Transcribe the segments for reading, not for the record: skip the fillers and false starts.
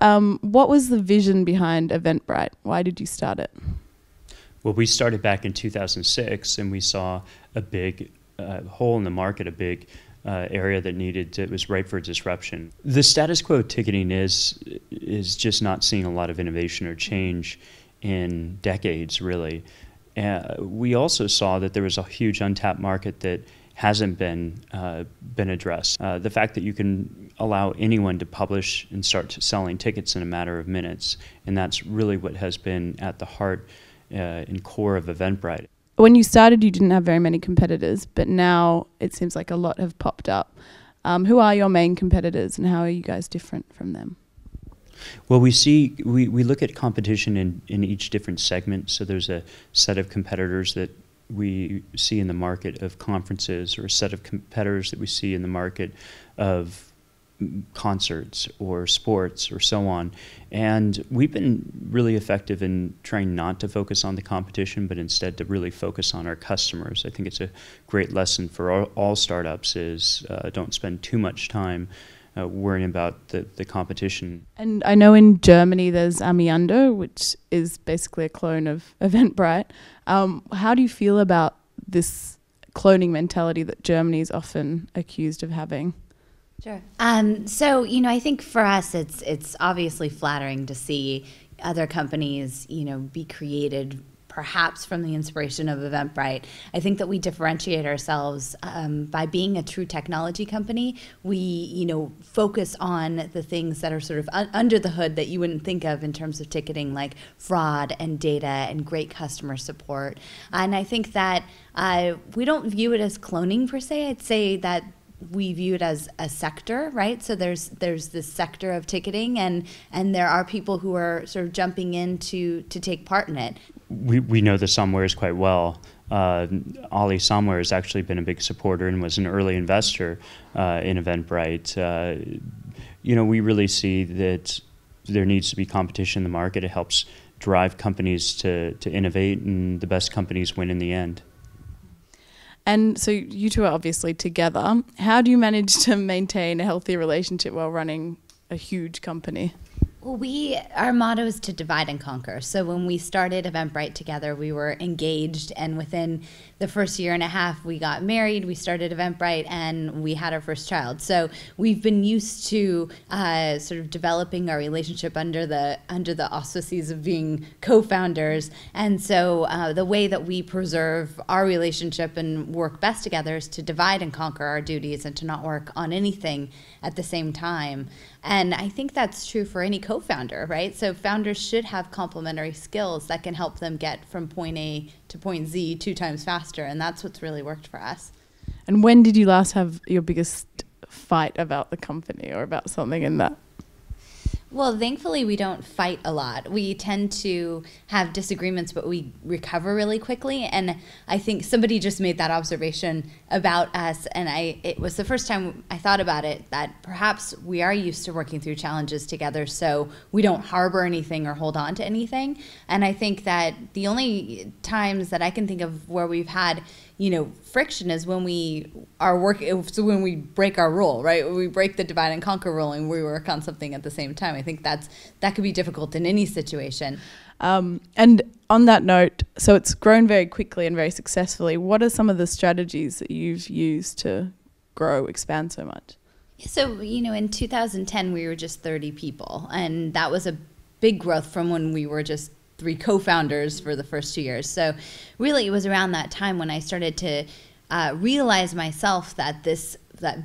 what was the vision behind Eventbrite? Why did you start it? Well, we started back in 2006, and we saw a big hole in the market, a big area that was ripe for disruption. The status quo ticketing is just not seeing a lot of innovation or change in decades, really. We also saw that there was a huge untapped market that hasn't been addressed. The fact that you can allow anyone to publish and start selling tickets in a matter of minutes, and that's really what has been at the heart and core of Eventbrite. When you started, you didn't have very many competitors, but now it seems like a lot have popped up. Who are your main competitors, and how are you guys different from them? Well, we look at competition in each different segment. So there's a set of competitors that we see in the market of conferences, or a set of competitors that we see in the market of concerts or sports or so on. And we've been really effective in trying not to focus on the competition, but instead to really focus on our customers. I think it's a great lesson for all startups is don't spend too much time worrying about the competition. And I know in Germany there's Amiando, which is basically a clone of Eventbrite. How do you feel about this cloning mentality that Germany is often accused of having? Sure. So, I think for us, it's obviously flattering to see other companies, be created perhaps from the inspiration of Eventbrite. I think that we differentiate ourselves by being a true technology company. We, focus on the things that are sort of under the hood that you wouldn't think of in terms of ticketing, like fraud and data and great customer support. And I think that we don't view it as cloning per se. I'd say that we view it as a sector, right? So there's this sector of ticketing, and there are people who are sort of jumping in to take part in it. We know the Somewheres quite well. Ali Somewhere has actually been a big supporter and was an early investor in Eventbrite. We really see that there needs to be competition in the market. It helps drive companies to innovate, and the best companies win in the end. And so you two are obviously together. How do you manage to maintain a healthy relationship while running a huge company? Well, our motto is to divide and conquer. So when we started Eventbrite together, we were engaged, and within the first year and a half, we got married, we started Eventbrite, and we had our first child. So we've been used to sort of developing our relationship under the auspices of being co-founders. And so the way that we preserve our relationship and work best together is to divide and conquer our duties and to not work on anything at the same time. And I think that's true for any co-founder, right? So founders should have complementary skills that can help them get from point A to point Z 2 times faster, and that's what's really worked for us. And when did you last have your biggest fight about the company or about something in that? Well, thankfully, we don't fight a lot. We tend to have disagreements, but we recover really quickly. And I think somebody just made that observation about us, and it was the first time I thought about it, that perhaps we are used to working through challenges together, so we don't harbor anything or hold on to anything. And I think that the only times that I can think of where we've had friction is when we are working, so when we break our rule, right? We break the divide and conquer rule and we work on something at the same time. I think that could be difficult in any situation. And on that note, so it's grown very quickly and very successfully. What are some of the strategies that you've used to expand so much? So, in 2010, we were just 30 people, and that was a big growth from when we were just 3 co-founders for the first 2 years. So really it was around that time when I started to realize myself that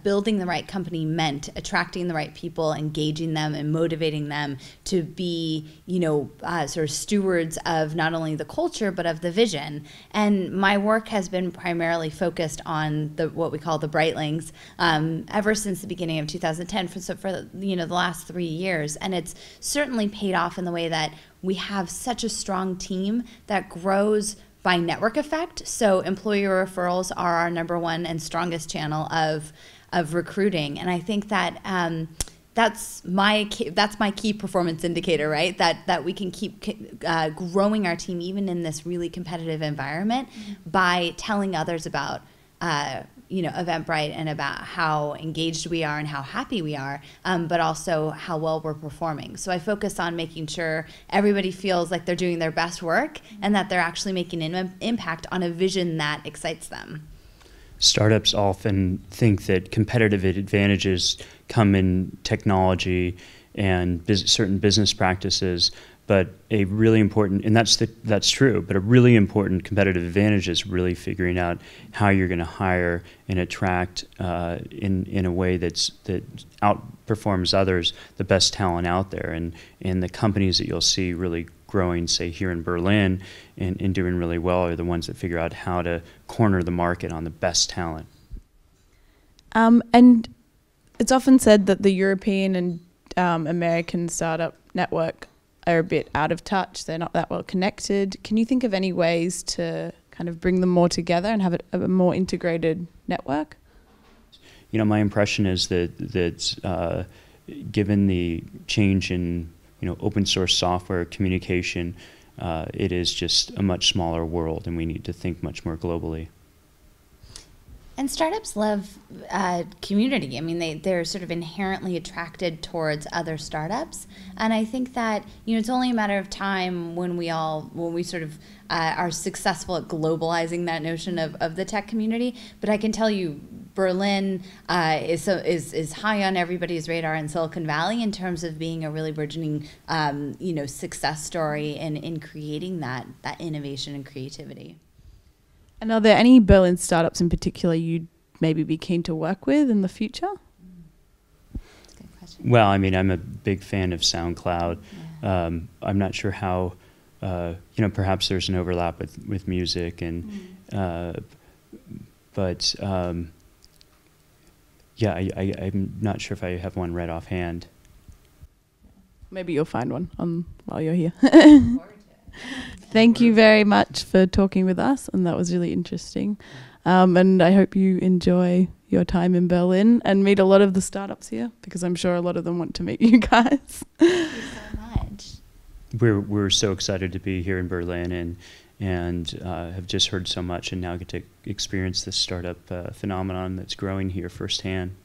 building the right company meant attracting the right people, engaging them and motivating them to be, sort of stewards of not only the culture, but of the vision. And my work has been primarily focused on what we call the Brightlings ever since the beginning of 2010 for the last 3 years. And it's certainly paid off in the way that we have such a strong team that grows by network effect. So employer referrals are our #1 and strongest channel of recruiting. And I think that that's my key performance indicator, right? That we can keep growing our team even in this really competitive environment by telling others about Eventbrite and about how engaged we are and how happy we are, but also how well we're performing. So I focus on making sure everybody feels like they're doing their best work and that they're actually making an impact on a vision that excites them. Startups often think that competitive advantages come in technology and certain business practices, but a really important, and that's true, but a really important competitive advantage is really figuring out how you're going to hire and attract in a way that outperforms others, the best talent out there. And the companies that you'll see really growing, say here in Berlin, and doing really well are the ones that figure out how to corner the market on the best talent. And it's often said that the European and American startup network are a bit out of touch. They're not that well connected. Can you think of any ways to kind of bring them more together and have a more integrated network? My impression is that given the change in open source software communication, it is just a much smaller world, and we need to think much more globally. And startups love community. I mean, they're sort of inherently attracted towards other startups. And I think that, it's only a matter of time when we sort of are successful at globalizing that notion of the tech community. But I can tell you, Berlin is high on everybody's radar in Silicon Valley in terms of being a really burgeoning, success story in creating that innovation and creativity. And are there any Berlin startups in particular you'd maybe be keen to work with in the future? That's a good question. Well, I mean, I'm a big fan of SoundCloud. Yeah. I'm not sure how, perhaps there's an overlap with music, and but I'm not sure if I have one right offhand. Maybe you'll find one while you're here. Thank you very much for talking with us, and that was really interesting. And I hope you enjoy your time in Berlin and meet a lot of the startups here, because I'm sure a lot of them want to meet you guys. Thank you so much. We're so excited to be here in Berlin and have just heard so much, and now get to experience this startup phenomenon that's growing here firsthand.